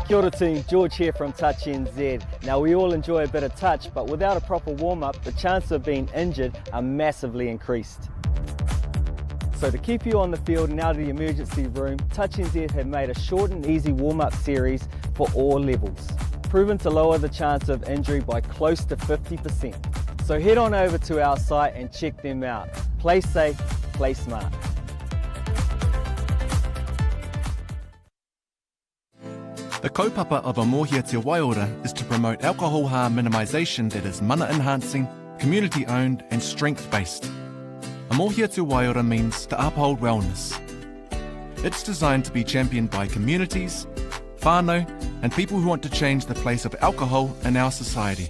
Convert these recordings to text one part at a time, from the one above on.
Kia ora team, George here from Touch NZ. Now we all enjoy a bit of touch, but without a proper warm-up, the chances of being injured are massively increased. So to keep you on the field and out of the emergency room, Touch NZ have made a short and easy warm-up series for all levels, proven to lower the chance of injury by close to 50%. So head on over to our site and check them out. Play safe, play smart. The kaupapa of a Mōhia Te Waiora is to promote alcohol harm minimisation that is mana enhancing, community owned and strength based. A Mōhia Te Waiora means to uphold wellness. It's designed to be championed by communities, whānau and people who want to change the place of alcohol in our society.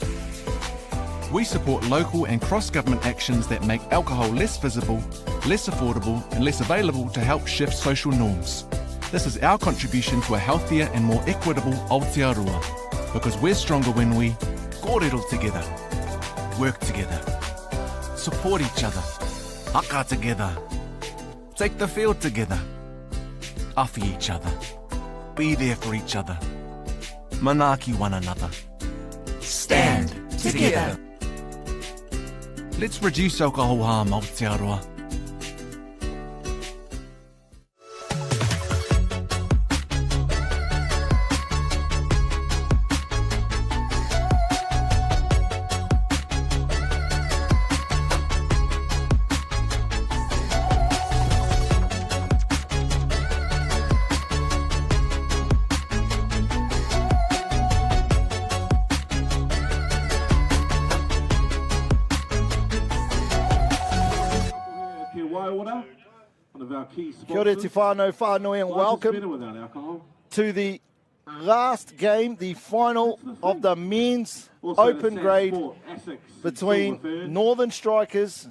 We support local and cross-government actions that make alcohol less visible, less affordable and less available to help shift social norms. This is our contribution to a healthier and more equitable Aotearoa, because we're stronger when we kōrero together, work together, support each other, haka together, take the field together, awhi each other, be there for each other, manaaki one another, stand together. Let's reduce alcohol harm, Aotearoa. Kia ora te whānau whānui and welcome to the last game, the final of the men's open grade between Northern Strikers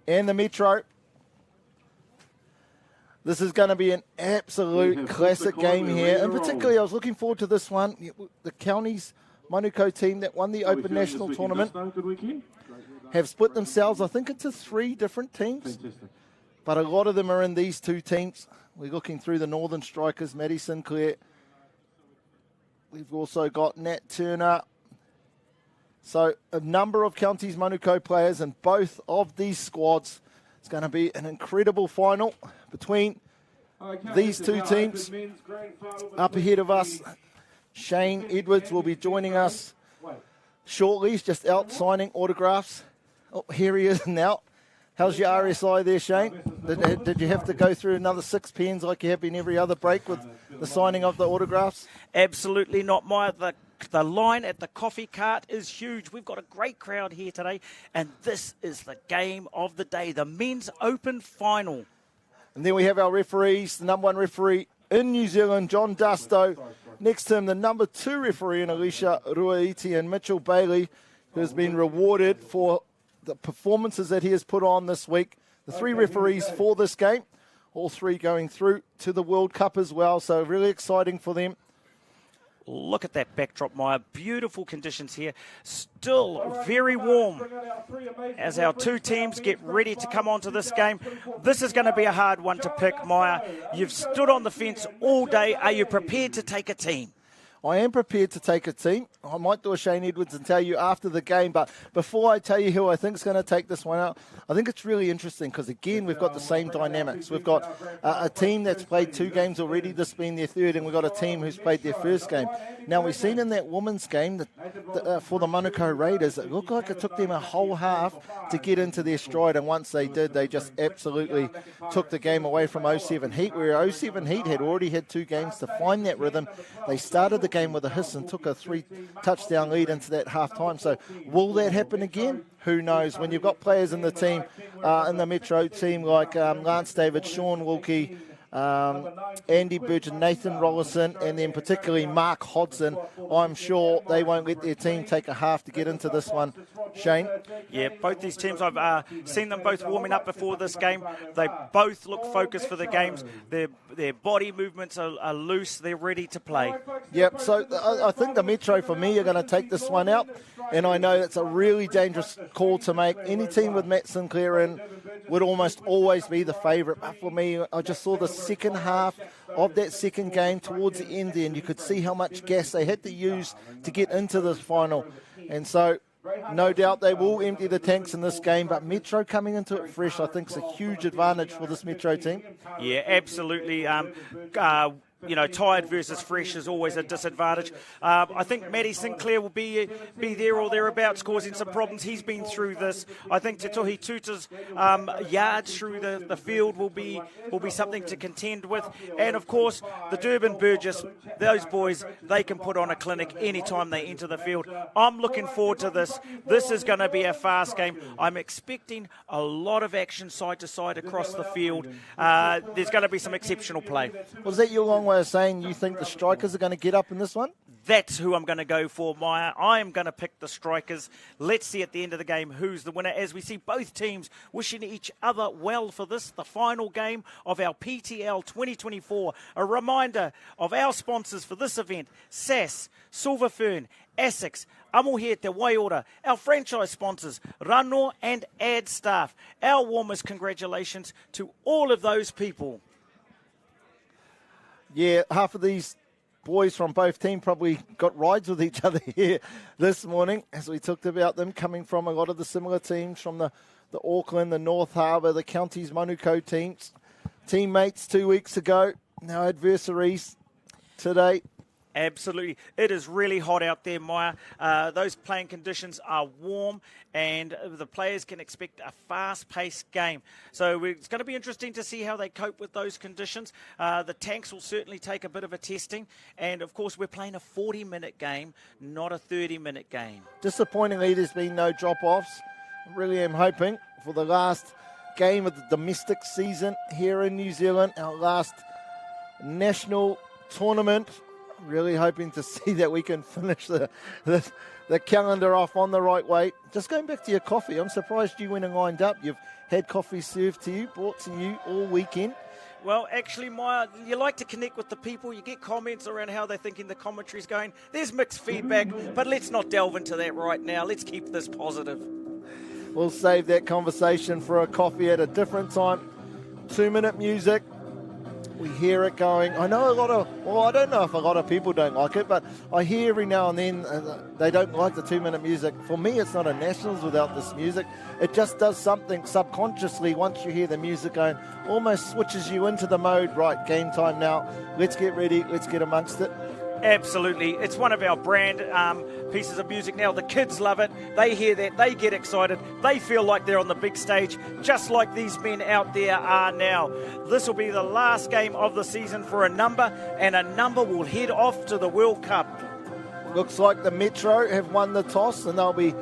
and the Metro. This is going to be an absolute classic game here, and particularly I was looking forward to this one. The county's Manukau team that won the Open National Tournament have split themselves, I think, into 3 different teams. But a lot of them are in these 2 teams. We're looking through the Northern Strikers, Maddie Sinclair. We've also got Nat Turner. So a number of counties Manukau players in both of these squads. It's going to be an incredible final between these 2 teams. Up ahead of us, Shane Edwards will be joining us shortly. He's just out signing autographs. Oh, here he is now. How's your RSI there, Shane? Did you have to go through another 6 pens like you have been every other break with the signing of the autographs? Absolutely not, Maya. The line at the coffee cart is huge. We've got a great crowd here today, and this is the game of the day, the men's open final. And then we have our referees, the number 1 referee in New Zealand, John Dusto. Next to him, the number 2 referee in Alicia Ruaiti and Mitchell Bailey, who has been rewarded for the performances that he has put on this week. The 3 referees for this game, all 3 going through to the World Cup as well, so really exciting for them. Look at that backdrop, Maya. Beautiful conditions here. Still very warm as our 2 teams get ready to come onto this game. This is going to be a hard one to pick, Maya. You've stood on the fence all day. Are you prepared to take a team? I am prepared to take a team. I might do a Shane Edwards and tell you after the game, but before I tell you who I think is going to take this one out, I think it's really interesting because, again, we've got the same dynamics. We've got a team that's played 2 games already, this being their 3rd, and we've got a team who's played their 1st game. Now, we've seen in that women's game for the Manukau Raiders, it looked like it took them a whole half to get into their stride, and once they did, they just absolutely took the game away from 07 Heat, where 07 Heat had already had 2 games to find that rhythm. They started the game with a hiss and took a 3-touchdown lead into that half-time. So will that happen again? Who knows? When you've got players in the team, in the Metro team like Lance David, Sean Wilkie, Andy Burgess, Nathan Rollison, and then particularly Mark Hodson, I'm sure they won't let their team take a half to get into this one. Shane? Yeah, both these teams, I've seen them both warming up before this game. They both look focused for the games. Their body movements are loose. They're ready to play. Yep, so I think the Metro, for me, are going to take this one out. And I know it's a really dangerous call to make. Any team with Matt Sinclair in would almost always be the favourite. But for me, I just saw this second half of that second game towards the end there, and you could see how much gas they had to use to get into this final. And so no doubt they will empty the tanks in this game, but Metro coming into it fresh, I think, is a huge advantage for this Metro team. Yeah, absolutely. Tired versus fresh is always a disadvantage. I think Matty Sinclair will be there or thereabouts, causing some problems. He's been through this. I think Te Tohi Tuta's yards through the field will be something to contend with. And of course, the Durban Burgess, those boys, they can put on a clinic anytime they enter the field. I'm looking forward to this. This is going to be a fast game. I'm expecting a lot of action side to side across the field. There's going to be some exceptional play. Was that your long way of saying you think the Strikers are going to get up in this one? That's who I'm going to go for, Maya. I am going to pick the Strikers. Let's see at the end of the game who's the winner, as we see both teams wishing each other well for this, the final game of our PTL 2024. A reminder of our sponsors for this event: SAS, Silver Fern, ASICS, Amohia Te Waiora, our franchise sponsors, Rano and ad staff. Our warmest congratulations to all of those people. Yeah, half of these boys from both teams probably got rides with each other here this morning, as we talked about them coming from a lot of the similar teams from the Auckland, the North Harbour, the Counties Manukau teams. Teammates 2 weeks ago, now adversaries today. Absolutely. It is really hot out there, Maya. Those playing conditions are warm, and the players can expect a fast-paced game. So it's going to be interesting to see how they cope with those conditions. The tanks will certainly take a bit of a testing, and of course we're playing a 40-minute game, not a 30-minute game. Disappointingly, there's been no drop-offs. I really am hoping for the last game of the domestic season here in New Zealand, our last national tournament. Really hoping to see that we can finish the calendar off on the right way. Just going back to your coffee, I'm surprised you went and lined up. You've had coffee served to you, brought to you all weekend. Well, actually, Maya, you like to connect with the people. You get comments around how they're thinking the commentary's going. There's mixed feedback, but let's not delve into that right now. Let's keep this positive. We'll save that conversation for a coffee at a different time. 2-minute music. We hear it going. I know I don't know if a lot of people don't like it, but I hear every now and then they don't like the 2-minute music. For me, it's not a Nationals without this music. It just does something subconsciously once you hear the music going, almost switches you into the mode, right, game time now. Let's get ready. Let's get amongst it. Absolutely. It's one of our brand pieces of music now. The kids love it. They hear that. They get excited. They feel like they're on the big stage, just like these men out there are now. This will be the last game of the season for a number, and a number will head off to the World Cup. Looks like the Metro have won the toss, and they'll be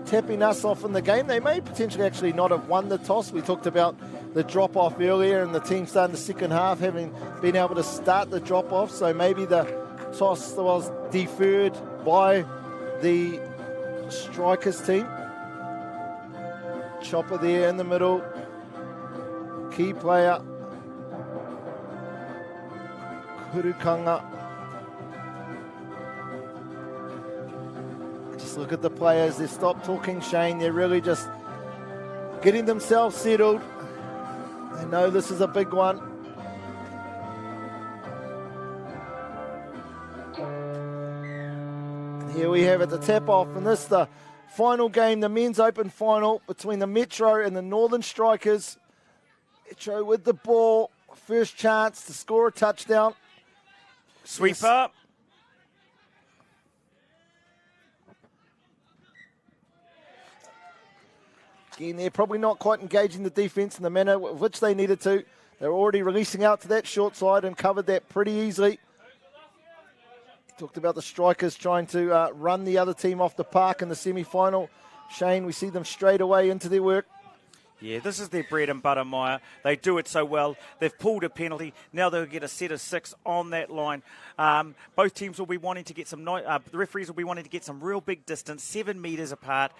tapping us off in the game. They may potentially actually not have won the toss. We talked about the drop-off earlier, and the team starting the second half having been able to start the drop-off, so maybe the toss was deferred by the Strikers team. Chopper there in the middle. Key player. Kurukanga. Just look at the players. They stopped talking, Shane. They're really just getting themselves settled. They know this is a big one. Here we have it, the tap-off, and this is the final game, the men's open final between the Metro and the Northern Strikers. Metro with the ball, first chance to score a touchdown. Sweep up. Again, they're probably not quite engaging the defence in the manner which they needed to. They're already releasing out to that short side and covered that pretty easily. Talked about the Strikers trying to run the other team off the park in the semi-final. Shane, we see them straight away into their work. Yeah, this is their bread and butter, Maya. They do it so well. They've pulled a penalty. Now they'll get a set of 6 on that line. Both teams will be wanting to get some... the referees will be wanting to get some real big distance, 7 metres apart,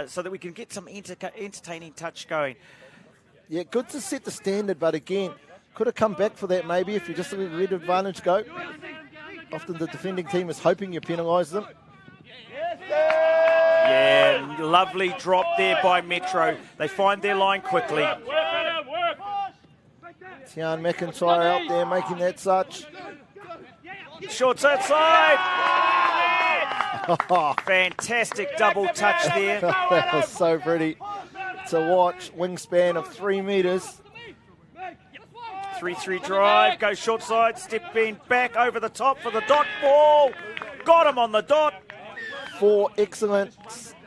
so that we can get some entertaining touch going. Yeah, good to set the standard, but again, could have come back for that maybe if you just let the red advantage go. Often the defending team is hoping you penalise them. Yeah, lovely drop there by Metro. They find their line quickly. Tian McIntyre out there making that touch. Short outside. Fantastic double touch there. That was so pretty to watch. Wingspan of 3 metres. 3-3 drive, goes short side, step in, back over the top for the dot ball. Got him on the dot. 4 excellent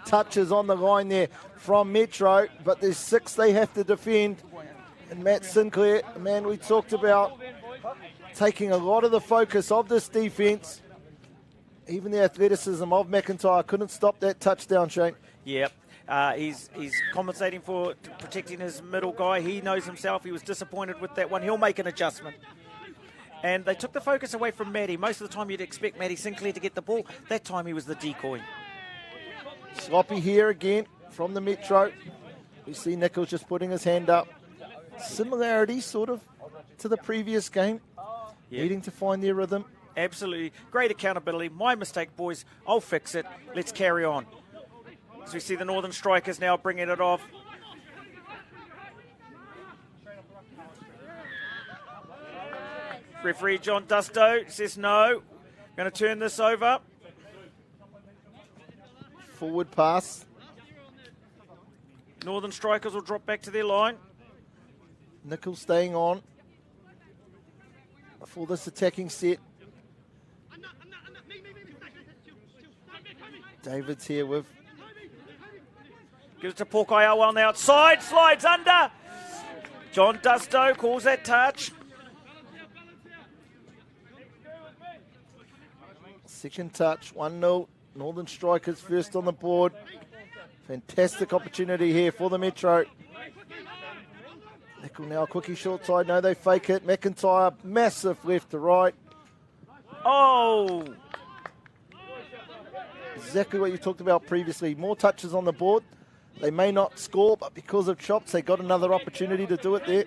touches on the line there from Metro, but there's 6 they have to defend. And Matt Sinclair, the man we talked about, taking a lot of the focus of this defence. Even the athleticism of McIntyre couldn't stop that touchdown, Shane. Yep. He's compensating for protecting his middle guy. He knows himself. He was disappointed with that one. He'll make an adjustment. And they took the focus away from Matty. Most of the time you'd expect Matty Sinclair to get the ball. That time he was the decoy. Sloppy here again from the Metro. We see Nichols just putting his hand up. Similarity sort of to the previous game. Yep. Needing to find their rhythm. Absolutely. Great accountability. My mistake, boys. I'll fix it. Let's carry on. As we see the Northern Strikers now bringing it off. Referee John Dusto says no. Going to turn this over. Forward pass. Northern Strikers will drop back to their line. Nichols staying on for this attacking set. David's here with. Gives it to Pohutukawa on the outside. Slides under. John Dusto calls that touch. Second touch, 1-0. Northern Strikers first on the board. Fantastic opportunity here for the Metro. Nickel now, quickie short side. No, they fake it. McIntyre, massive left to right. Oh! Exactly what you talked about previously. More touches on the board. They may not score, but because of chops, they got another opportunity to do it there.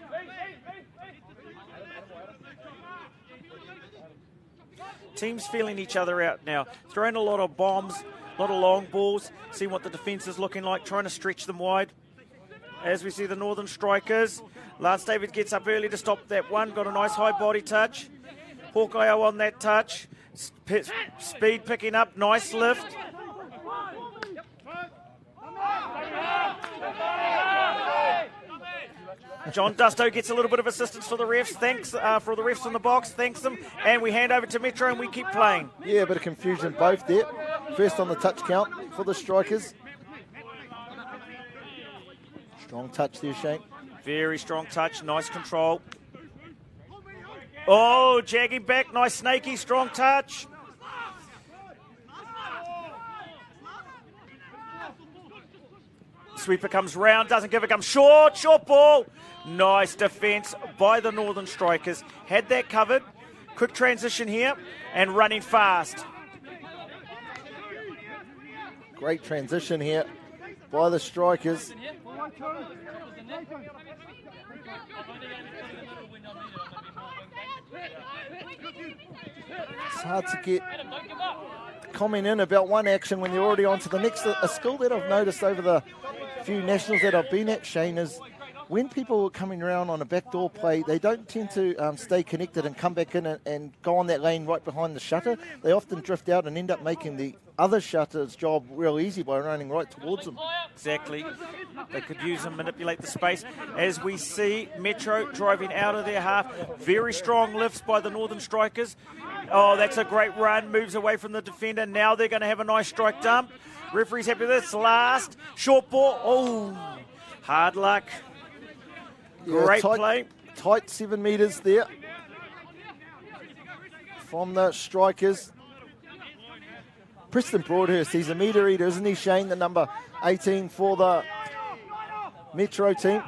Teams feeling each other out now. Throwing a lot of bombs, a lot of long balls. Seeing what the defence is looking like, trying to stretch them wide. As we see the Northern Strikers. Lance David gets up early to stop that one. Got a nice high body touch. Pohutukawa on that touch. Speed picking up. Nice lift. John Dusto gets a little bit of assistance for the refs. Thanks for the refs in the box. Thanks them. And we hand over to Metro and we keep playing. Yeah, a bit of confusion both there. First on the touch count for the Strikers. Strong touch there, Shane. Very strong touch. Nice control. Oh, jagging back. Nice snaky. Strong touch. Sweeper comes round. Doesn't give it. Comes short. Short ball. Nice defence by the Northern Strikers. Had that covered. Quick transition here and running fast. Great transition here by the Strikers. It's hard to get comment in about one action when you're already on to the next. A skill that I've noticed over the few nationals that I've been at, Shane, is when people are coming around on a backdoor play, they don't tend to stay connected and come back in and go on that lane right behind the shutter. They often drift out and end up making the other shutter's job real easy by running right towards them. Exactly. They could use and manipulate the space. As we see Metro driving out of their half. Very strong lifts by the Northern Strikers. Oh, that's a great run. Moves away from the defender. Now they're going to have a nice strike dump. Referee's happy with this. Last. Short ball. Oh, hard luck. Great play. Tight 7 metres there from the Strikers. Preston Broadhurst, he's a metre eater, isn't he, Shane? The number 18 for the Metro team.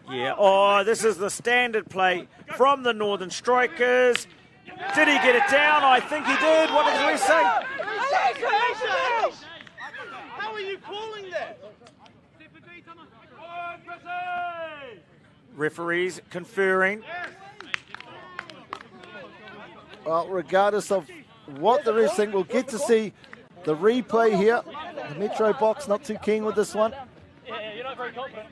Yeah, oh, this is the standard play from the Northern Strikers. Did he get it down? I think he did. What did we say? How are you calling that? Referees conferring. Well, regardless of what the refs think, we'll get to see the replay here. The Metro box not too keen with this one. Yeah, you're not very confident.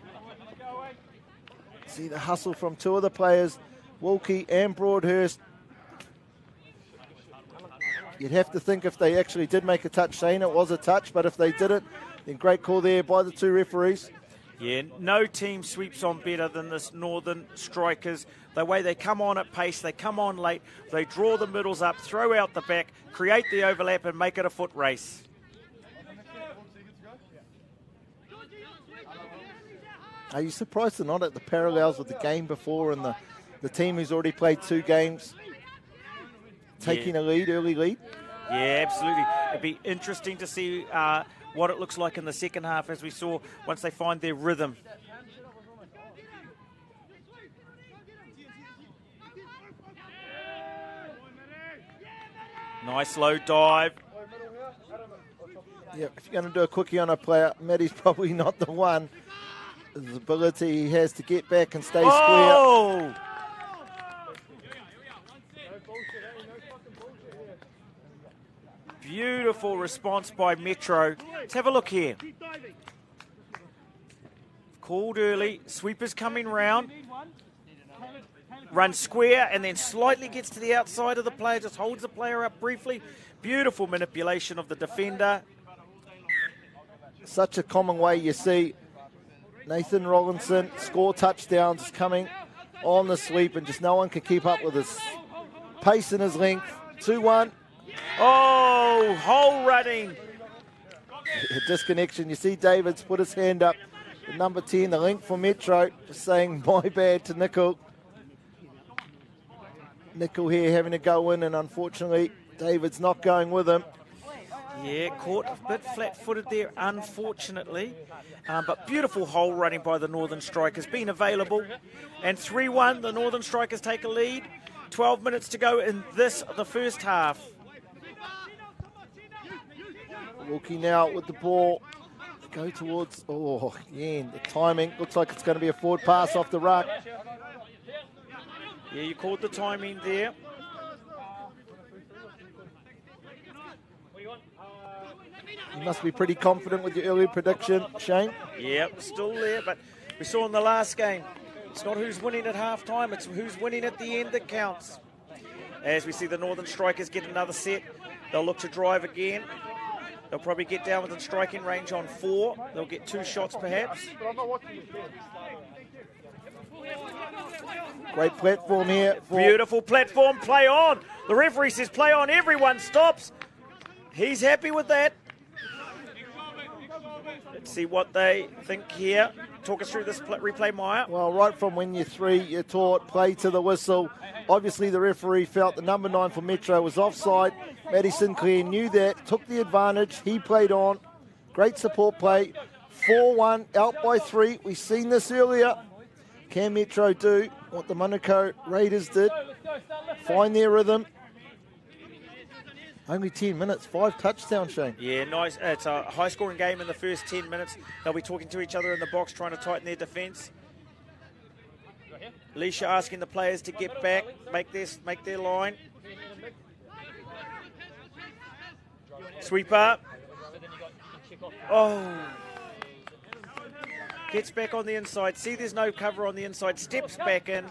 See the hustle from two of the players. Wilkie and Broadhurst. You'd have to think if they actually did make a touch, Shane, it was a touch, but if they didn't, then great call there by the two referees. Yeah, no team sweeps on better than this Northern Strikers. The way they come on at pace, they come on late, they draw the middles up, throw out the back, create the overlap and make it a foot race. Are you surprised they're not at the parallels with the game before and the team who's already played 2 games taking a lead, early lead? Yeah, absolutely. It'd be interesting to see what it looks like in the second half, as we saw, once they find their rhythm. Nice low dive. Yeah, if you're going to do a quickie on a player, Matty's probably not the one. The ability he has to get back and stay square. Beautiful response by Metro. Let's have a look here. Called early. Sweepers coming round. Runs square and then slightly gets to the outside of the player. Just holds the player up briefly. Beautiful manipulation of the defender. Such a common way you see Nathan Rollinson score touchdowns coming on the sweep and just no one can keep up with his pace and his length. 2-1. Oh, hole running. A disconnection. You see David's put his hand up. The number 10, the link for Metro, just saying my bad to Nickel. Nickel here having to go in, and unfortunately David's not going with him. Yeah, caught a bit flat-footed there, unfortunately. But beautiful hole running by the Northern Strikers, been available. And 3-1, the Northern Strikers take a lead. 12 minutes to go in the first half. Wilkie now with the ball. Go towards, again, the timing. Looks like it's going to be a forward pass off the ruck. Yeah, you caught the timing there. You must be pretty confident with your early prediction, Shane. Yep, still there, but we saw in the last game, it's not who's winning at halftime, it's who's winning at the end that counts. As we see the Northern Strikers get another set, they'll look to drive again. They'll probably get down within striking range on 4. They'll get 2 shots perhaps. Great platform here. Beautiful platform, play on. The referee says play on, everyone stops. He's happy with that. Let's see what they think here. Talk us through this replay, Maya. Well, right from when you're 3, you're taught play to the whistle. Obviously, the referee felt the number 9 for Metro was offside. Matty Sinclair knew that, took the advantage. He played on. Great support play. 4-1, out by 3. We've seen this earlier. Can Metro do what the Manukau Raiders did? Find their rhythm. Only 10 minutes, 5 touchdowns, Shane. Yeah, nice. It's a high-scoring game in the first 10 minutes. They'll be talking to each other in the box, trying to tighten their defence. Leisha asking the players to get back, make their line. Sweeper. Oh. Gets back on the inside. See there's no cover on the inside. Steps back in.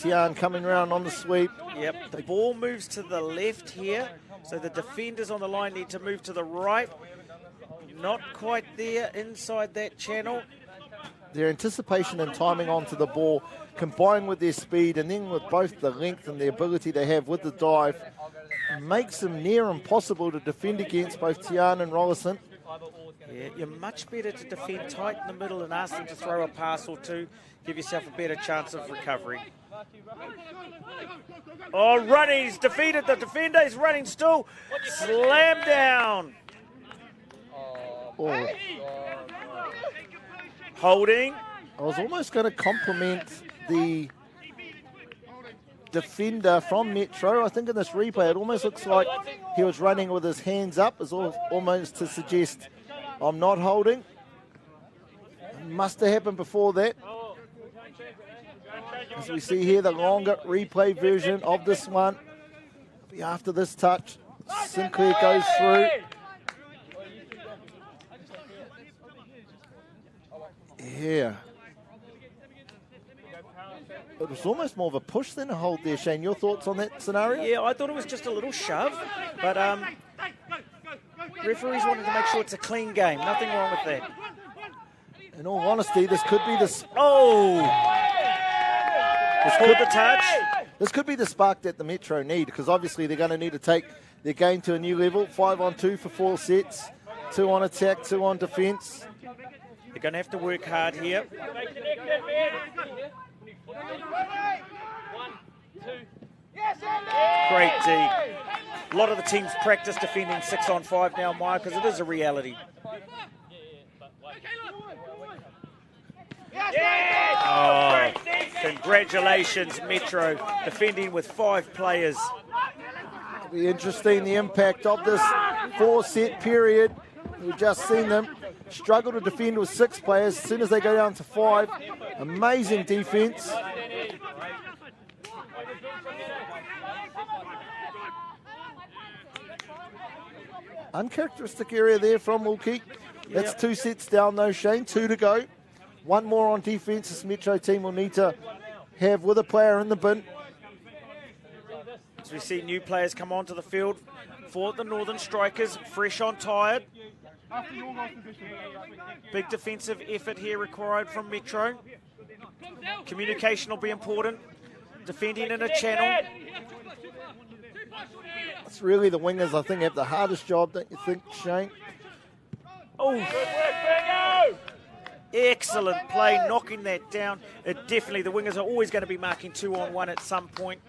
Tian coming round on the sweep. Yep, the ball moves to the left here, so the defenders on the line need to move to the right. Not quite there inside that channel. Their anticipation and timing onto the ball, combined with their speed, and then with both the length and the ability they have with the dive, makes them near impossible to defend against, both Tian and Rollison. Yeah, you're much better to defend tight in the middle and ask them to throw a pass or two. Give yourself a better chance of recovery. Oh, running, he's defeated the defender, he's running still. Slam down. Oh. Holding. I was almost going to compliment the defender from Metro. I think in this replay, it almost looks like he was running with his hands up, as almost to suggest I'm not holding. It must have happened before that. As we see here, the longer replay version of this one. After this touch, Sinclair goes through. Yeah. It was almost more of a push than a hold there, Shane. Your thoughts on that scenario? Yeah, I thought it was just a little shove, but referees wanted to make sure it's a clean game. Nothing wrong with that. In all honesty, this could be the... This could be the spark that the Metro need, because obviously they're going to need to take their game to a new level. 5-on-2 for 4 sets. 2 on attack, 2 on defence. They're going to have to work hard here. Great D. A lot of the teams practice defending 6-on-5 now, Maya, because it is a reality. Oh, congratulations, Metro, defending with 5 players. It'll be interesting, the impact of this 4-set period. We've just seen them struggle to defend with 6 players. As soon as they go down to 5, amazing defence. Uncharacteristic area there from Wilkie. That's 2 sets down though, Shane. 2 to go. 1 more on defence. This Metro team will need to have with a player in the bin. As we see new players come onto the field for the Northern Strikers, fresh on tired. Big defensive effort here required from Metro. Communication will be important. Defending in a channel. It's really the wingers, I think, have the hardest job, don't you think, Shane? Oh, excellent play, knocking that down. Definitely, the wingers are always going to be marking 2-on-1 at some point.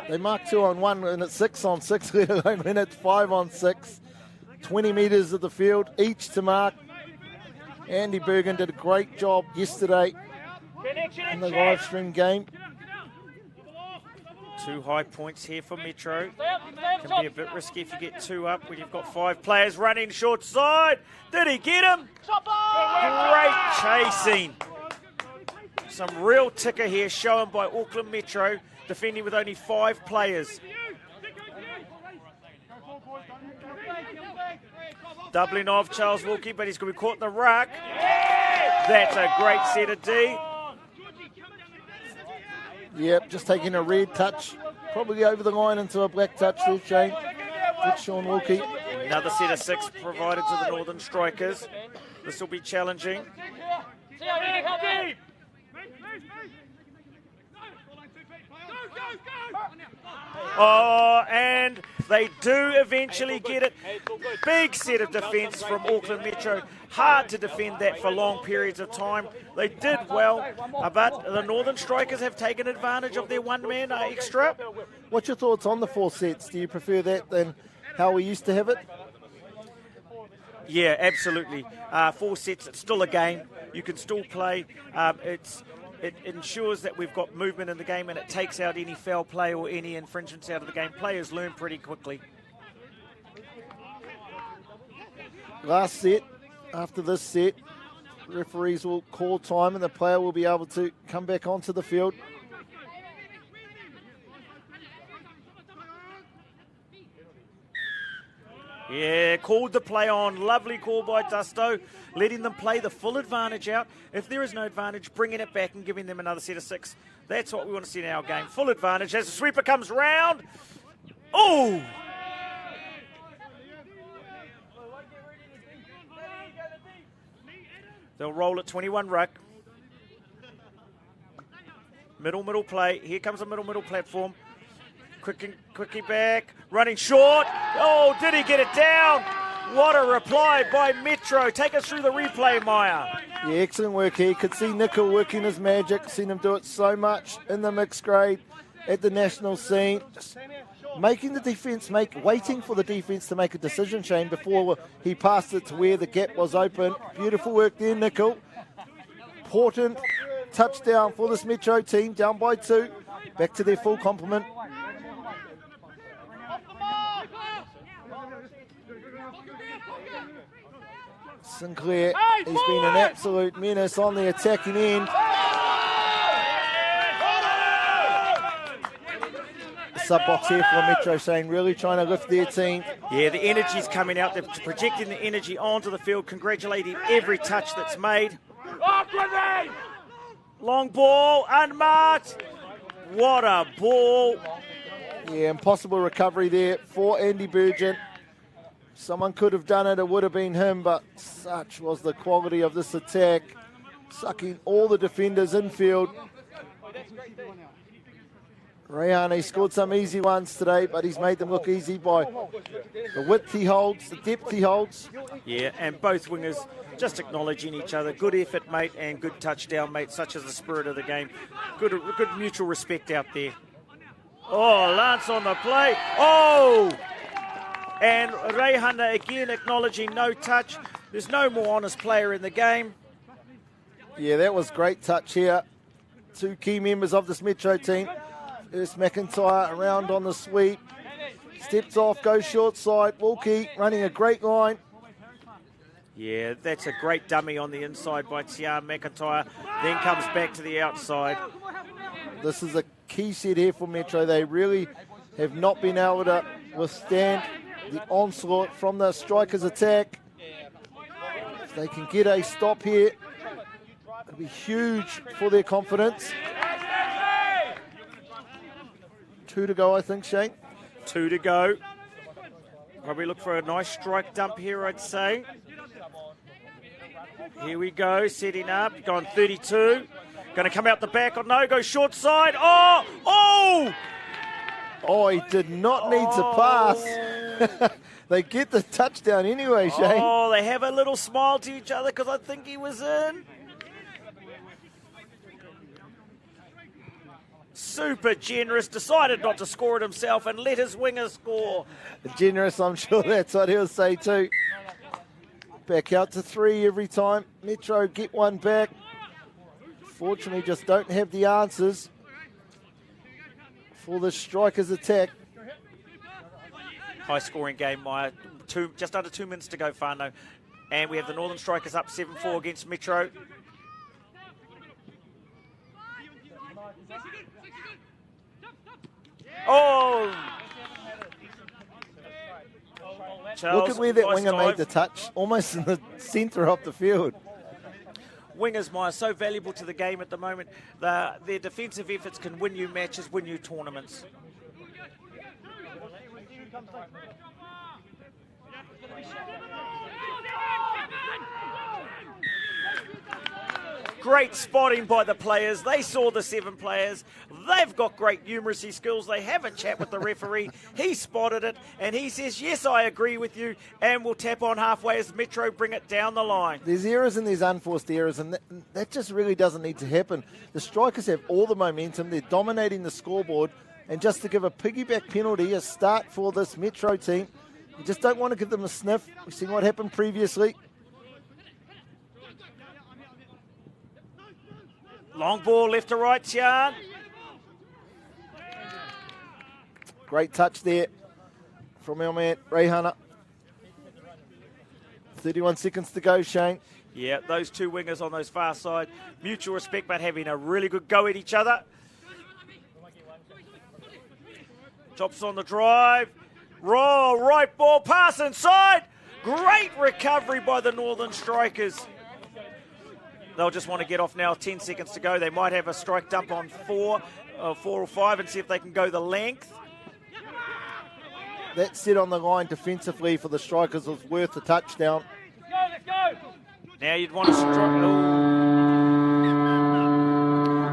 They mark 2-on-1 when it's 6-on-6, let alone when it's 5-on-6. 20 metres of the field, each to mark. Andy Bergen did a great job yesterday in the live stream game. 2 high points here for Metro. Can be a bit risky if you get 2 up when you've got 5 players running short side. Did he get him? Great chasing. Some real ticker here shown by Auckland Metro, defending with only 5 players. Doubling off Charles Wilkie, but he's going to be caught in the ruck. That's a great set of D. Yep, just taking a red touch, probably over the line into a black touch there, Shane. Good Sean Wilkie. Another set of 6 provided to the Northern Strikers. This will be challenging. Oh, and they do eventually get it. Big set of defence from Auckland Metro. Hard to defend that for long periods of time. They did well, but the Northern Strikers have taken advantage of their one-man extra. What's your thoughts on the 4 sets? Do you prefer that than how we used to have it? Yeah, absolutely. 4 sets, it's still a game. You can still play. It ensures that we've got movement in the game, and it takes out any foul play or any infringements out of the game. Players learn pretty quickly. Last set. After this set, referees will call time and the player will be able to come back onto the field. Yeah, called the play on. Lovely call by Dusto, letting them play the full advantage out. If there is no advantage, bringing it back and giving them another set of 6. That's what we want to see in our game. Full advantage as the sweeper comes round. Oh! They'll roll at 21 ruck. Middle play. Here comes a middle platform. Quickie back. Running short. Oh, did he get it down? What a reply by Metro. Take us through the replay, Maya. Yeah, excellent work here. Could see Nickel working his magic. Seen him do it so much in the mixed grade at the national scene. Just making the defence, waiting for the defence to make a decision, Shane, before he passed it to where the gap was open. Beautiful work there, Nickel. Important touchdown for this Metro team, down by 2. Back to their full complement. Sinclair, he's been an absolute menace on the attacking end. Sub-box here for Metro, saying really trying to lift their team. Yeah, the energy's coming out. They're projecting the energy onto the field, congratulating every touch that's made. A Long ball, unmarked. What a ball. Yeah, impossible recovery there for Andy Burgent. Someone could have done it, it would have been him, but such was the quality of this attack, sucking all the defenders infield. Reihane scored some easy ones today, but he's made them look easy by the width he holds, the depth he holds. Yeah, and both wingers just acknowledging each other. Good effort, mate, and good touchdown, mate, such is the spirit of the game. Good mutual respect out there. Oh, Lance on the play. Oh! And Reihane again acknowledging no touch. There's no more honest player in the game. Yeah, that was great touch here. Two key members of this Metro team. First McIntyre around on the sweep. Steps off, goes short side. Wilkie running a great line. Yeah, that's a great dummy on the inside by Tian McIntyre. Then comes back to the outside. This is a key set here for Metro. They really have not been able to withstand the onslaught from the strikers' attack. If they can get a stop here, it'll be huge for their confidence. 2 to go, I think, Shane. 2 to go. Probably look for a nice strike dump here, I'd say. Here we go, setting up, gone 32. Going to come out the back, or no, go short side. Oh, oh! Oh, he did not need to pass. They get the touchdown anyway, Shane. Oh, they have a little smile to each other because I think he was in. Super generous, decided not to score it himself and let his winger score. Generous, I'm sure that's what he'll say too. Back out to 3 every time. Metro get one back. Fortunately, just don't have the answers for the strikers' attack. High scoring game, Maya. Just under 2 minutes to go, Whānau. And we have the Northern Strikers up 7-4 against Metro. Oh! Charles, look at where that nice winger dive. made the touch, almost in the centre of the field. Wingers, Maya, so valuable to the game at the moment. Their defensive efforts can win you matches, win you tournaments. Great spotting by the players. They saw the 7 players. They've got great numeracy skills. They have a chat with the referee. He spotted it, and he says, yes, I agree with you, and we'll tap on halfway as Metro bring it down the line. There's errors and there's unforced errors, and that just really doesn't need to happen. The strikers have all the momentum. They're dominating the scoreboard, and just to give a piggyback penalty, a start for this Metro team, you just don't want to give them a sniff. We've seen what happened previously. Long ball left to right, Tian. Great touch there from our man, Reihane. 31 seconds to go, Shane. Yeah, those 2 wingers on those far side. Mutual respect, but having a really good go at each other. Chops on the drive. Roll, right ball, pass inside. Great recovery by the Northern Strikers. They'll just want to get off now, 10 seconds to go. They might have a strike dump on 4 or 5 and see if they can go the length. That set on the line defensively for the strikers was worth a touchdown. Let's go. Now you'd want to strike.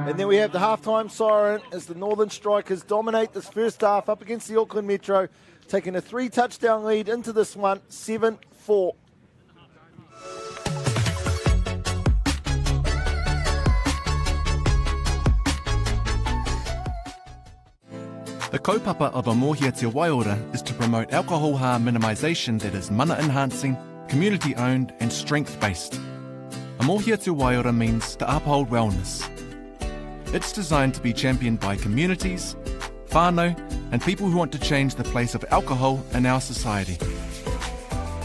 And then we have the halftime siren as the Northern Strikers dominate this first half up against the Auckland Metro, taking a 3-touchdown lead into this one, 7-4. The kaupapa of a Mōhia Te Waiora is to promote alcohol harm minimisation that is mana enhancing, community owned and strength based. A Mōhia Te Waiora means to uphold wellness. It's designed to be championed by communities, whānau and people who want to change the place of alcohol in our society.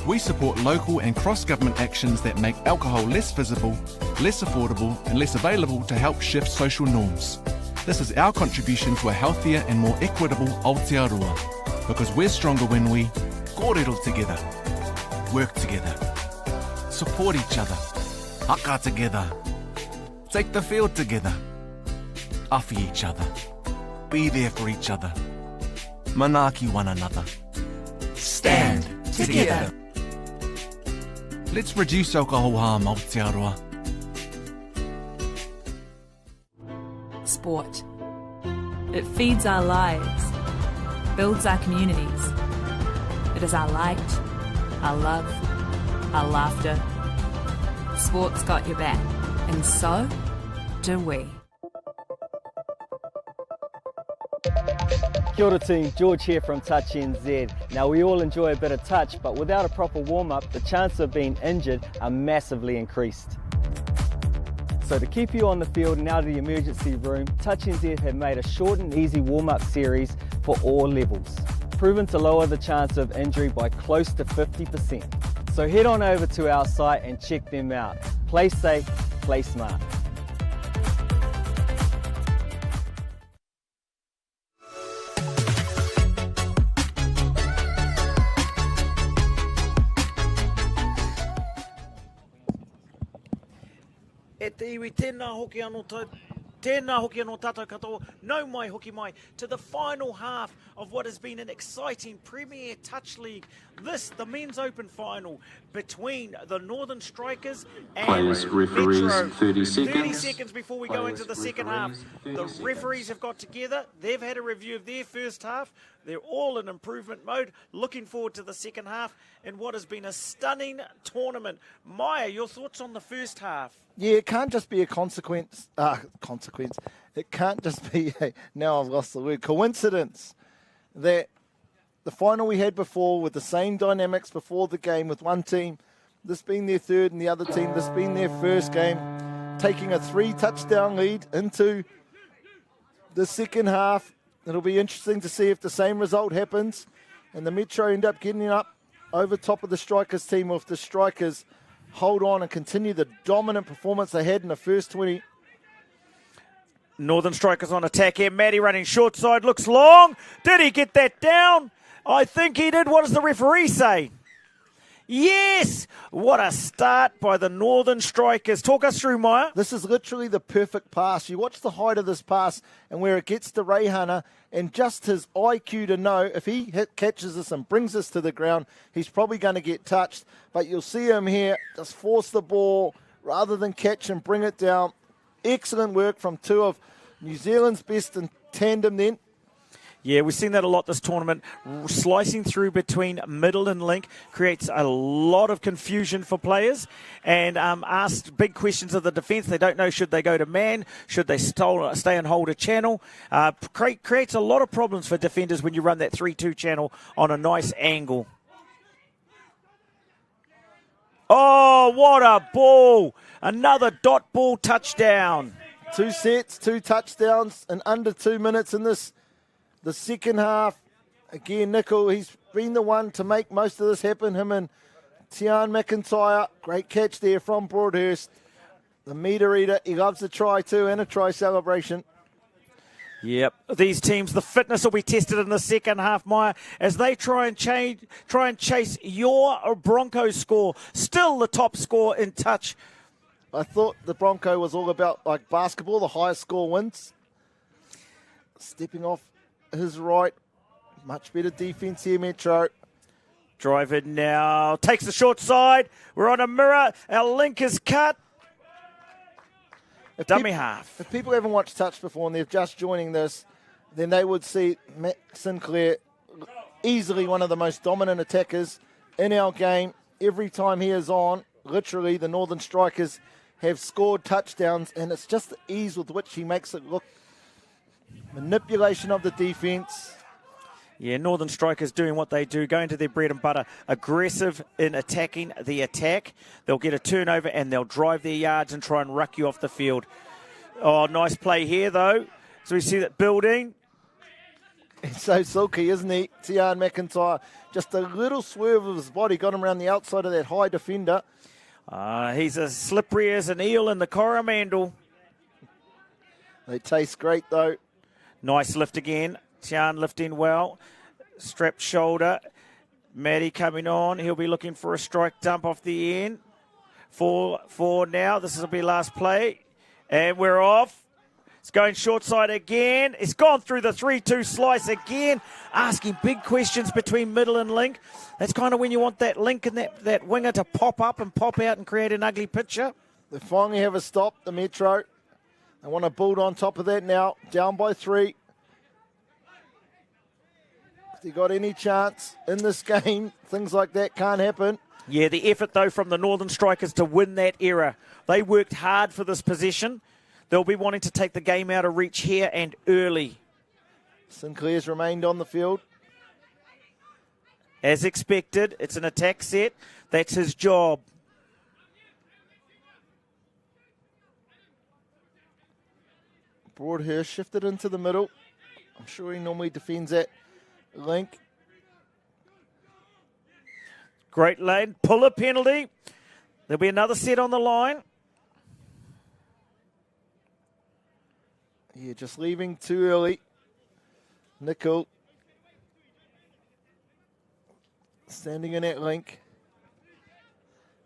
We support local and cross-government actions that make alcohol less visible, less affordable and less available to help shift social norms. This is our contribution to a healthier and more equitable Aotearoa, because we're stronger when we kōrero together, work together, support each other, haka together, Take the field together. Awhi each other. Be there for each other. Manaki one another. Stand together. Let's reduce alcohol harm, Aotearoa. Sport. It feeds our lives, builds our communities. It is our light, our love, our laughter. Sport's got your back, and so do we. Kia ora team, George here from Touch NZ. Now we all enjoy a bit of touch, but without a proper warm-up, the chances of being injured are massively increased. So to keep you on the field and out of the emergency room, Touch NZ have made a short and easy warm-up series for all levels, proven to lower the chance of injury by close to 50%. So head on over to our site and check them out. Play safe, play smart. E te iwi, tēnā hoki anō tātou katoa, nau mai hoki mai, to the final half of what has been an exciting Premier Touch League. This, the Men's Open final, between the Northern Strikers and Players, referees, Metro. 30 seconds. 30 seconds before we go into the second half. The referees have got together, they've had a review of their first half, they're all in improvement mode, looking forward to the second half in what has been a stunning tournament. Maya, your thoughts on the first half? Yeah, it can't just be a consequence. It can't just be now I've lost the word, coincidence that the final we had before with the same dynamics before the game with one team, this being their third and the other team, this being their first game, taking a 3-touchdown lead into the second half. It'll be interesting to see if the same result happens and the Metro end up getting up over top of the Strikers team, or if the Strikers hold on and continue the dominant performance they had in the first 20. Northern Strikers on attack here. Matty running short side, looks long. Did he get that down? I think he did. What does the referee say? Yes! What a start by the Northern Strikers. Talk us through, Maya. This is literally the perfect pass. You watch the height of this pass and where it gets to Reihana, and just his IQ to know if he catches this and brings this to the ground, he's probably going to get touched. But you'll see him here just force the ball rather than catch and bring it down. Excellent work from two of New Zealand's best in tandem then. Yeah, we've seen that a lot this tournament. Slicing through between middle and link creates a lot of confusion for players, and asked big questions of the defence. They don't know, should they go to man, should they stay and hold a channel. Creates a lot of problems for defenders when you run that 3-2 channel on a nice angle. Oh, what a ball! Another dot ball touchdown. 2 sets, 2 touchdowns in under 2 minutes in this. The second half, again, Nickel, he's been the one to make most of this happen. Him and Tian McIntyre, great catch there from Broadhurst. The meter eater, he loves a try too, and a try celebration. Yep, these teams, the fitness will be tested in the second half, Maya, as they try and chase your Broncos score. Still the top score in touch. I thought the Bronco was all about like basketball, the highest score wins. Stepping off his right, much better defence here, Metro. Drive it now, takes the short side. We're on a mirror, our link is cut. Dummy half. If people haven't watched touch before and they're just joining this, then they would see Matt Sinclair, easily one of the most dominant attackers in our game. Every time he is on, literally the Northern Strikers have scored touchdowns, and it's just the ease with which he makes it look. Manipulation of the defence. Yeah, Northern Strikers doing what they do, going to their bread and butter, aggressive in attacking the attack. They'll get a turnover and they'll drive their yards and try and ruck you off the field. Oh, nice play here, though. So we see that building. He's so silky, isn't he? Tian McIntyre, just a little swerve of his body got him around the outside of that high defender. He's as slippery as an eel in the Coromandel. They taste great, though. Nice lift again. Tian lifting well. Strapped shoulder. Matty coming on. He'll be looking for a strike dump off the end. 4 now. This will be last play. And we're off. It's going short side again. It's gone through the 3-2 slice again, asking big questions between middle and link. That's kind of when you want that link and that winger to pop up and pop out and create an ugly picture. They finally have a stop, the Metro. They want to build on top of that now, down by 3. If they got any chance in this game, things like that can't happen. Yeah, the effort, though, from the Northern Strikers to win that era. They worked hard for this possession. They'll be wanting to take the game out of reach here and early. Sinclair's remained on the field. As expected, it's an attack set. That's his job. Broadhurst shifted into the middle. I'm sure he normally defends that link. Great lane. Pull a penalty. There'll be another set on the line. Yeah, just leaving too early. Nickel standing in that link.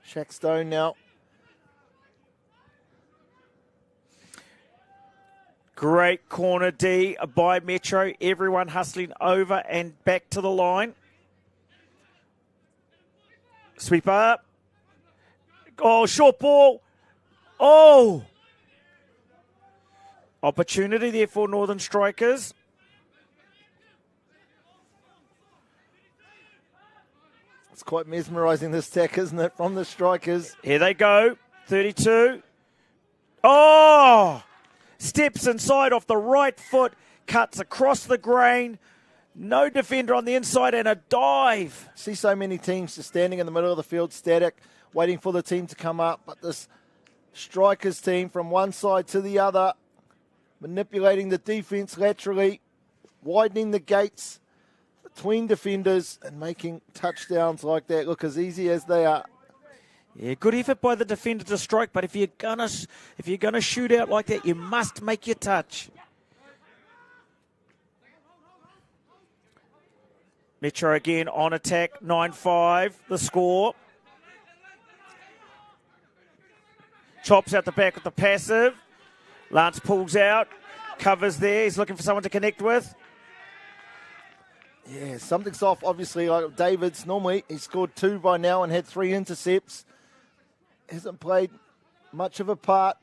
Shackstone now. Great corner D by Metro. Everyone hustling over and back to the line. Sweep up. Oh, short ball. Oh! Opportunity there for Northern Strikers. It's quite mesmerising, this tack, isn't it, from the Strikers? Here they go. 32. Oh! Steps inside off the right foot. Cuts across the grain. No defender on the inside and a dive. See so many teams just standing in the middle of the field, static, waiting for the team to come up. But this Strikers team from one side to the other, manipulating the defence laterally, widening the gates between defenders and making touchdowns like that look as easy as they are. Yeah, good effort by the defender to strike, but if you're gonna shoot out like that, you must make your touch. Metro again on attack, 9-5, the score. Chops out the back with the passive. Lance pulls out, covers there. He's looking for someone to connect with. Yeah, something's off, obviously. Like David's, normally he scored 2 by now and had 3 intercepts. Hasn't played much of a part.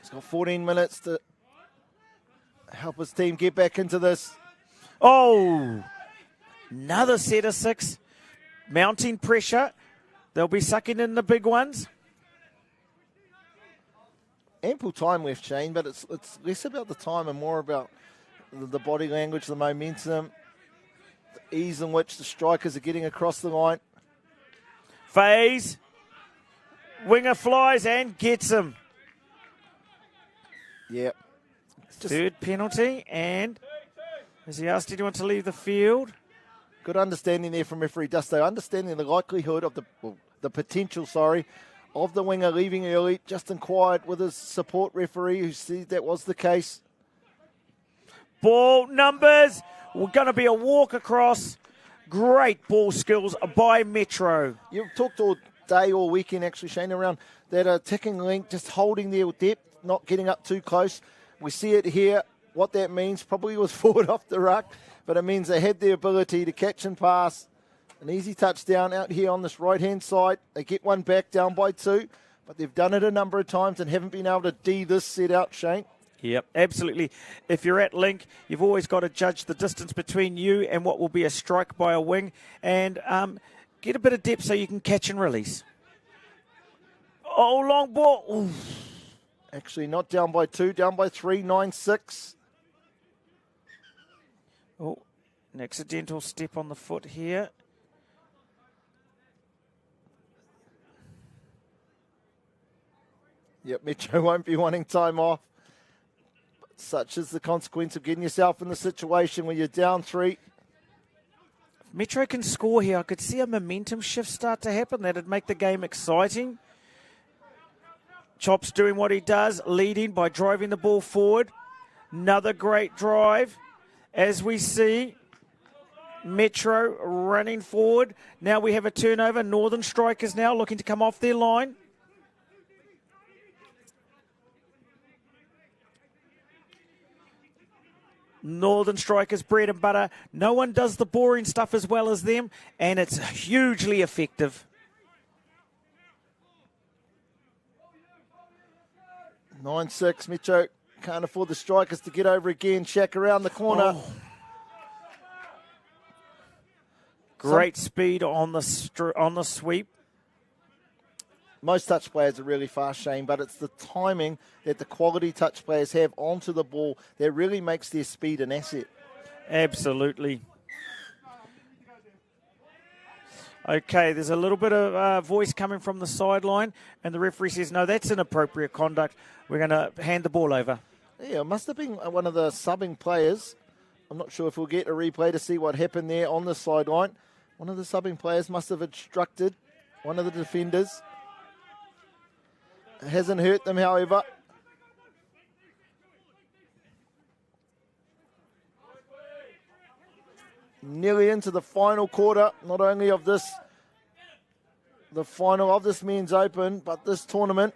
He's got 14 minutes to help his team get back into this. Oh, another set of 6. Mounting pressure. They'll be sucking in the big ones. Ample time left, Shane, but it's less about the time and more about the body language, the momentum, the ease in which the Strikers are getting across the line. Phase. Winger flies and gets him. Yep. Third penalty, and has he asked anyone to leave the field? Good understanding there from referee Dusto, understanding the likelihood of the potential, of the winger leaving early, just inquired with his support referee who said that was the case. Ball numbers. We're going to be a walk across. Great ball skills by Metro. You've talked all day, all weekend actually, Shane, around that attacking link, just holding their depth, not getting up too close. We see it here. What that means probably was forward off the ruck, but it means they had the ability to catch and pass. An easy touchdown out here on this right-hand side. They get one back down by 2, but they've done it a number of times and haven't been able to D this set out, Shane. Yep, absolutely. If you're at link, you've always got to judge the distance between you and what will be a strike by a wing and get a bit of depth so you can catch and release. Oh, long ball. Oof. Actually, not down by 2, down by 3, 9-6. Oh, an accidental step on the foot here. Yep, Metro won't be wanting time off. But such is the consequence of getting yourself in the situation where you're down 3. Metro can score here. I could see a momentum shift start to happen. That'd make the game exciting. Chops doing what he does, leading by driving the ball forward. Another great drive. As we see, Metro running forward. Now we have a turnover. Northern Strikers now looking to come off their line. Northern Strikers, bread and butter. No one does the boring stuff as well as them, and it's hugely effective. 9-6, Metro can't afford the Strikers to get over again. Shack around the corner. Oh. Great speed on the sweep. Most touch players are really fast, Shane, but it's the timing that the quality touch players have onto the ball that really makes their speed an asset. Absolutely. Okay, there's a little bit of voice coming from the sideline, and the referee says, no, that's inappropriate conduct. We're going to hand the ball over. Yeah, it must have been one of the subbing players. I'm not sure if we'll get a replay to see what happened there on the sideline. One of the subbing players must have instructed one of the defenders. It hasn't hurt them, however. Nearly into the final quarter, not only of the final of this men's open, but this tournament.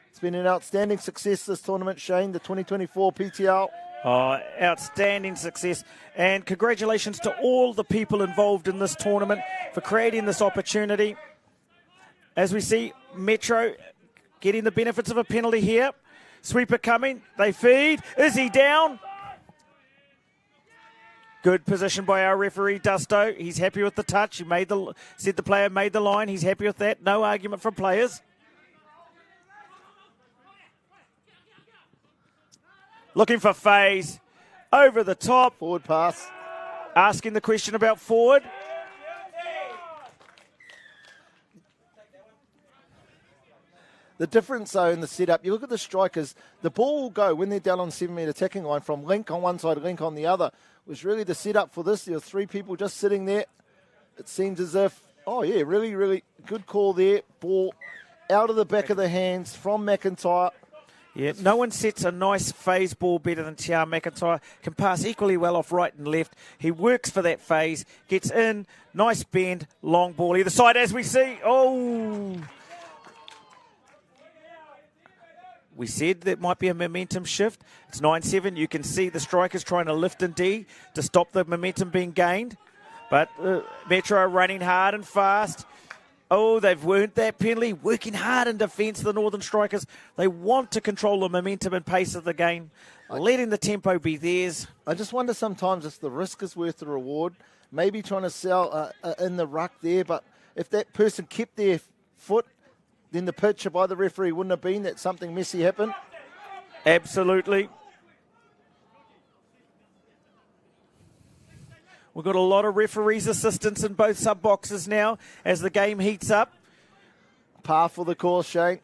It's been an outstanding success, this tournament, Shane, the 2024 PTL. Oh, outstanding success. And congratulations to all the people involved in this tournament for creating this opportunity. As we see, Metro getting the benefits of a penalty here. Sweeper coming. They feed. Is he down? Good position by our referee, Dusto. He's happy with the touch. He said the player made the line. He's happy with that. No argument from players. Looking for phase. Over the top. Forward pass. Asking the question about forward. The difference, though, in the setup, you look at the Strikers, the ball will go when they're down on 7-metre attacking line from link on one side, link on the other. It was really the setup for this. There were three people just sitting there. It seems as if, oh, yeah, really, really good call there. Ball out of the back of the hands from McIntyre. Yeah, no one sets a nice phase ball better than Tian McIntyre. Can pass equally well off right and left. He works for that phase, gets in, nice bend, long ball either side as we see. Oh! We said that might be a momentum shift. It's 9-7. You can see the Strikers trying to lift in D to stop the momentum being gained. But Metro are running hard and fast. Oh, they've earned that penalty. Working hard in defence, the Northern Strikers. They want to control the momentum and pace of the game, letting the tempo be theirs. I just wonder sometimes if the risk is worth the reward. Maybe trying to sell in the ruck there, but if that person kept their foot, then the picture by the referee wouldn't have been that something messy happened. Absolutely. We've got a lot of referees' assistants in both sub-boxes now as the game heats up. Par for the course, Shane.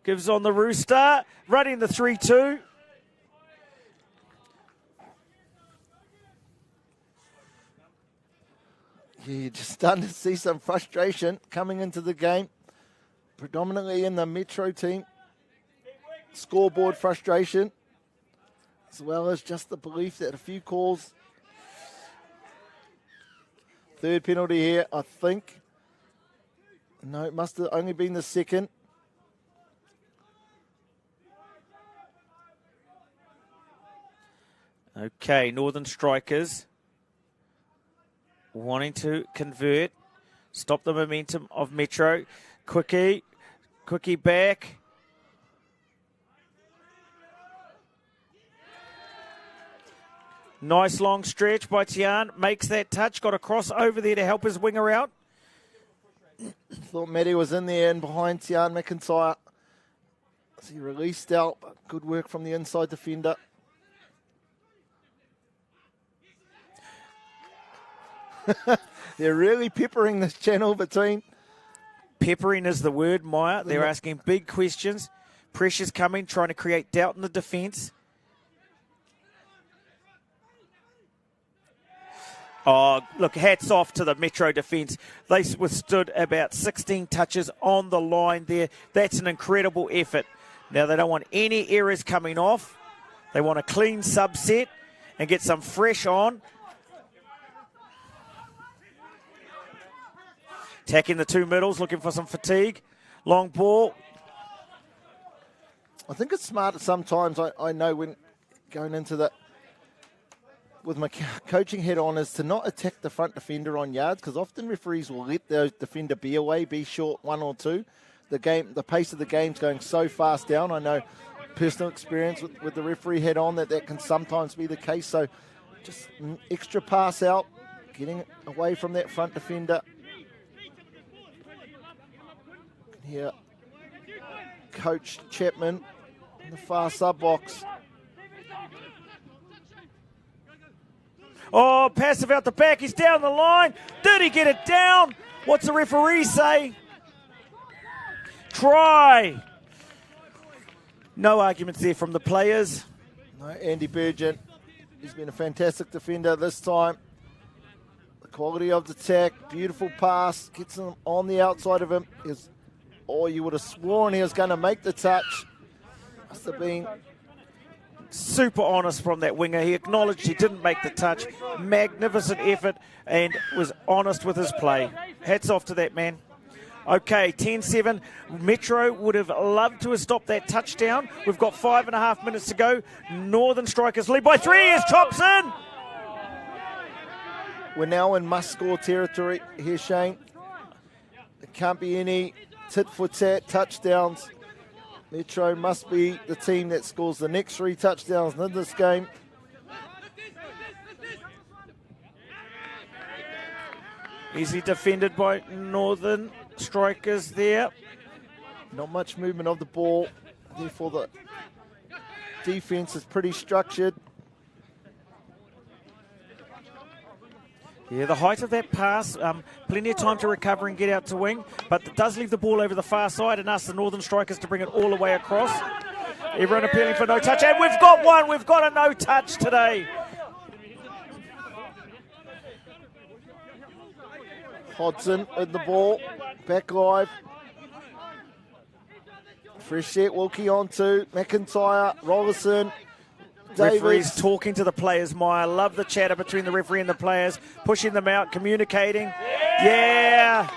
Gives on the rooster, running the 3-2. You're just starting to see some frustration coming into the game, predominantly in the Metro team. Scoreboard frustration, as well as just the belief that a few calls. Third penalty here, I think. No, it must have only been the second. Okay, Northern Strikers wanting to convert, stop the momentum of Metro. Quickie back. Nice long stretch by Tian, makes that touch, got a cross over there to help his winger out. Thought Matty was in there and behind Tian McIntyre. As he released out, but good work from the inside defender. They're really peppering this channel between. Peppering is the word, Maya. They're asking big questions. Pressure's coming, trying to create doubt in the defence. Oh, look, hats off to the Metro defence. They withstood about 16 touches on the line there. That's an incredible effort. Now, they don't want any errors coming off. They want a clean subset and get some fresh on. Attacking the two middles, looking for some fatigue. Long ball. I think it's smart sometimes. I know when going into the with my coaching head on is to not attack the front defender on yards, because often referees will let the defender be away, be short 1 or 2. The pace of the game's going so fast down. I know personal experience with the referee head on that can sometimes be the case. So just an extra pass out, getting away from that front defender. Here, Coach Chapman in the far sub box. Oh, passive out the back. He's down the line. Did he get it down? What's the referee say? Try. No arguments there from the players. No, Andy Burgent. He's been a fantastic defender this time. The quality of the attack, beautiful pass, gets him on the outside of him. You would have sworn he was going to make the touch. Must have been super honest from that winger. He acknowledged he didn't make the touch. Magnificent effort and was honest with his play. Hats off to that man. Okay, 10-7. Metro would have loved to have stopped that touchdown. We've got 5.5 minutes to go. Northern Strikers lead by 3 as chops in. We're now in must-score territory here, Shane. There can't be any tit-for-tat touchdowns. Metro must be the team that scores the next 3 touchdowns in this game. Easily defended by Northern Strikers there. Not much movement of the ball, therefore the defense is pretty structured. Yeah, the height of that pass, plenty of time to recover and get out to wing, but it does leave the ball over the far side and ask the Northern Strikers to bring it all the way across. Everyone appealing for no touch, and we've got one. We've got a no touch today. Hodson with the ball, back live. Fresh set, Wilkie on to McIntyre, Rollerson, Davis. Referee's talking to the players, Maya. Love the chatter between the referee and the players, pushing them out, communicating. Yeah!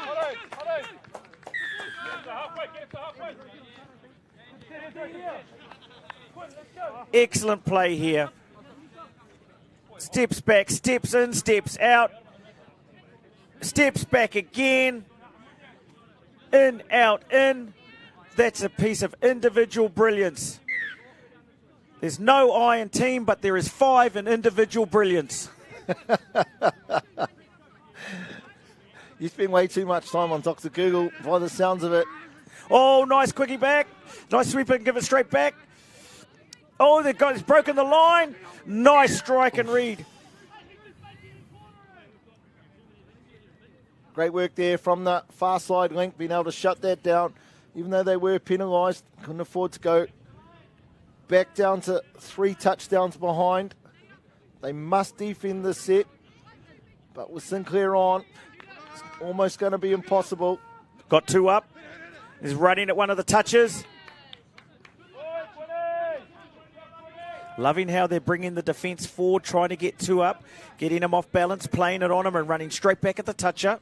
Excellent play here. Steps back, steps in, steps out. Steps back again. In, out, in. That's a piece of individual brilliance. There's no I in team, but there is 5 in individual brilliance. You spend way too much time on Dr. Google by the sounds of it. Oh, nice quickie back. Nice sweep and give it straight back. Oh, the guy's broken the line. Nice strike and read. Great work there from the far side link, being able to shut that down. Even though they were penalised, couldn't afford to go back down to 3 touchdowns behind. They must defend this set. But with Sinclair on, it's almost going to be impossible. Got 2 up. He's running at one of the touches. Loving how they're bringing the defence forward, trying to get 2 up, getting them off balance, playing it on them and running straight back at the toucher.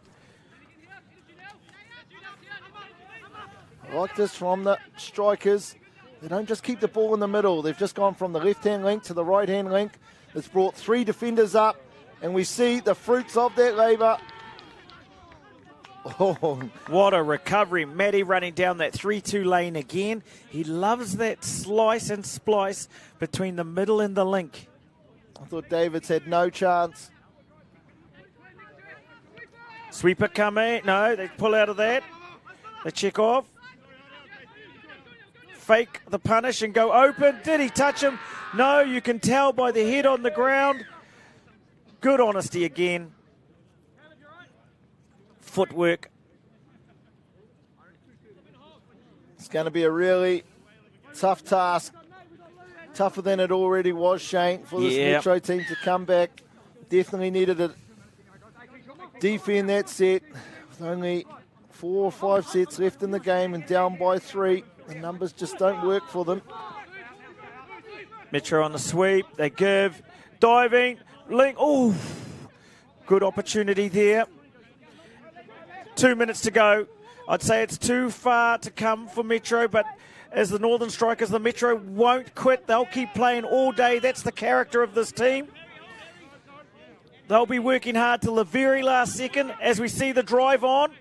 I like this from the Strikers. They don't just keep the ball in the middle. They've just gone from the left-hand link to the right-hand link. It's brought 3 defenders up, and we see the fruits of that labour. Oh. What a recovery. Matty running down that 3-2 lane again. He loves that slice and splice between the middle and the link. I thought Davids had no chance. Sweeper coming. No, they pull out of that. They check off. Fake the punish and go open. Did he touch him? No, you can tell by the head on the ground. Good honesty again. Footwork. It's going to be a really tough task. Tougher than it already was, Shane, for this Metro team to come back. Definitely needed to defend that set. With only 4 or 5 sets left in the game and down by 3. The numbers just don't work for them. Metro on the sweep. They give. Diving. Link. Oh, good opportunity there. 2 minutes to go. I'd say it's too far to come for Metro, but as the Northern Strikers, the Metro won't quit. They'll keep playing all day. That's the character of this team. They'll be working hard till the very last second as we see the drive on.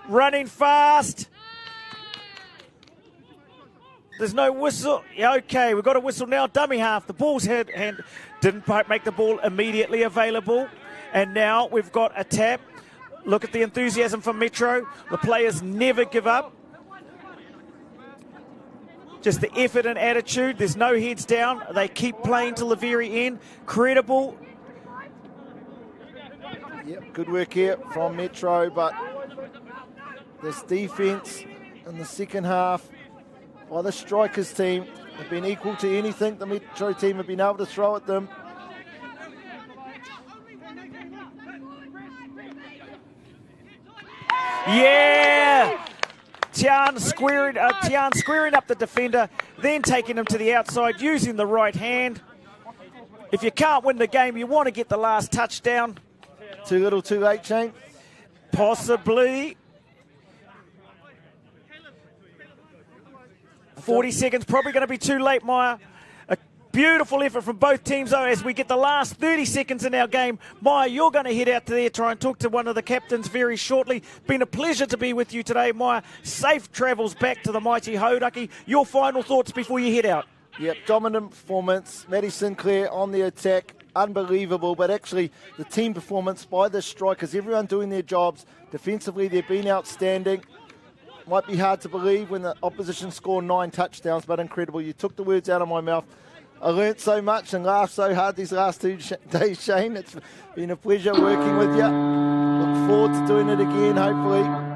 Running fast. There's no whistle. Yeah, okay, we've got a whistle now. Dummy half. The ball's hand didn't make the ball immediately available. And now we've got a tap. Look at the enthusiasm from Metro. The players never give up. Just the effort and attitude. There's no heads down. They keep playing till the very end. Credible. Yep, good work here from Metro, but this defence in the second half by the Strikers team have been equal to anything the Metro team have been able to throw at them. Yeah! Tian squaring up the defender, then taking him to the outside, using the right hand. If you can't win the game, you want to get the last touchdown. Too little, too late, Shane? Possibly. 40 seconds, probably going to be too late, Maya. A beautiful effort from both teams, though, as we get the last 30 seconds in our game. Maya, you're going to head out to there, try and talk to one of the captains very shortly. Been a pleasure to be with you today, Maya. Safe travels back to the mighty Hauraki. Your final thoughts before you head out. Yep, dominant performance. Maddie Sinclair on the attack. Unbelievable, but actually the team performance by the Strikers, everyone doing their jobs. Defensively, they've been outstanding. Might be hard to believe when the opposition scored 9 touchdowns, but incredible. You took the words out of my mouth. I learnt so much and laughed so hard these last 2 days, Shane. It's been a pleasure working with you. Look forward to doing it again, hopefully.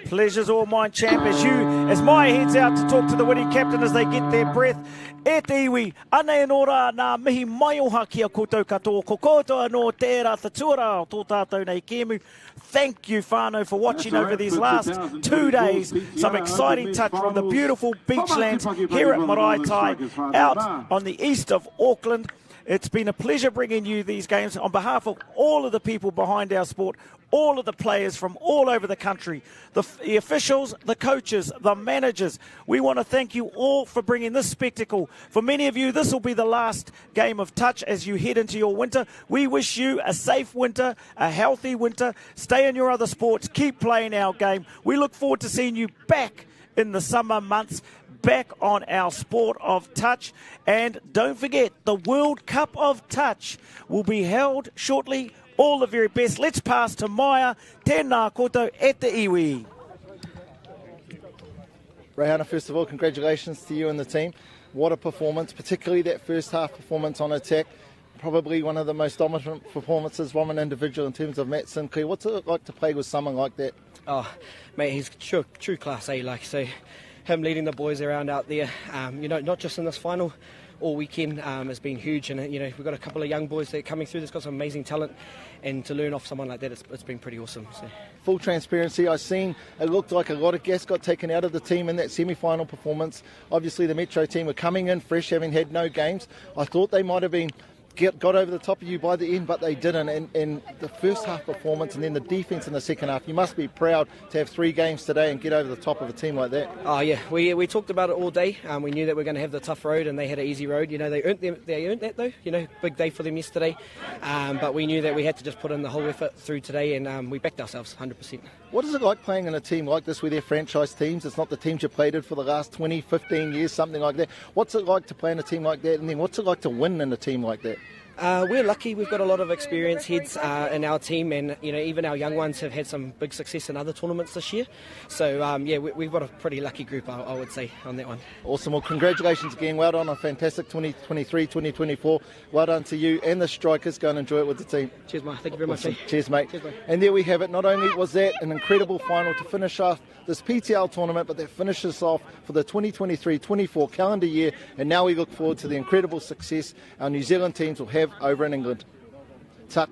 Pleasure's all mine, champ, as Maya heads out to talk to the winning captain as they get their breath. E te iwi, anei anora nā mihi mai oha kia koutou katoa, ko koutou anō tērā tatura o tō tātou nei kēmu. Thank you, whānau, for watching over these last 2 days. Some exciting touch from the beautiful beachlands here at Maraitai, out on the east of Auckland. It's been a pleasure bringing you these games on behalf of all of the people behind our sport, all of the players from all over the country, the officials, the coaches, the managers. We want to thank you all for bringing this spectacle. For many of you, this will be the last game of touch as you head into your winter. We wish you a safe winter, a healthy winter. Stay in your other sports. Keep playing our game. We look forward to seeing you back in the summer months, back on our sport of touch. And don't forget, the World Cup of Touch will be held shortly. All the very best. Let's pass to Maya. Tēnā koutou e te iwi. Rehana, first of all, congratulations to you and the team. What a performance, particularly that first half performance on attack. Probably one of the most dominant performances from an individual in terms of Matt Sinclair. What's it like to play with someone like that? Oh, mate, he's true class A, so him leading the boys around out there, not just in this final, all weekend has been huge. And, we've got a couple of young boys that are coming through that's got some amazing talent. And to learn off someone like that, it's been pretty awesome. So. Full transparency, I've seen it looked like a lot of gas got taken out of the team in that semi-final performance. Obviously, the Metro team were coming in fresh, having had no games. I thought they might have been got over the top of you by the end, but they didn't. And the first half performance and then the defence in the second half, you must be proud to have 3 games today and get over the top of a team like that. Oh yeah, we talked about it all day. We knew that we were going to have the tough road, and they had an easy road. They earned that though. Big day for them yesterday. But we knew that we had to just put in the whole effort through today, and we backed ourselves 100%. What is it like playing in a team like this with their franchise teams? It's not the teams you played in for the last 20, 15 years, something like that. What's it like to play in a team like that? And then what's it like to win in a team like that? We're lucky. We've got a lot of experienced heads in our team, and even our young ones have had some big success in other tournaments this year. So we've got a pretty lucky group, I would say, on that one. Awesome. Well, congratulations again. Well done on a fantastic 2023-2024. Well done to you and the Strikers. Go and enjoy it with the team. Cheers, mate. Thank you very much. Awesome. Cheers, mate. And there we have it. Not only was that an incredible final to finish off this PTL tournament, but that finishes off for the 2023-24 calendar year. And now we look forward to the incredible success our New Zealand teams will have over in England. Ta.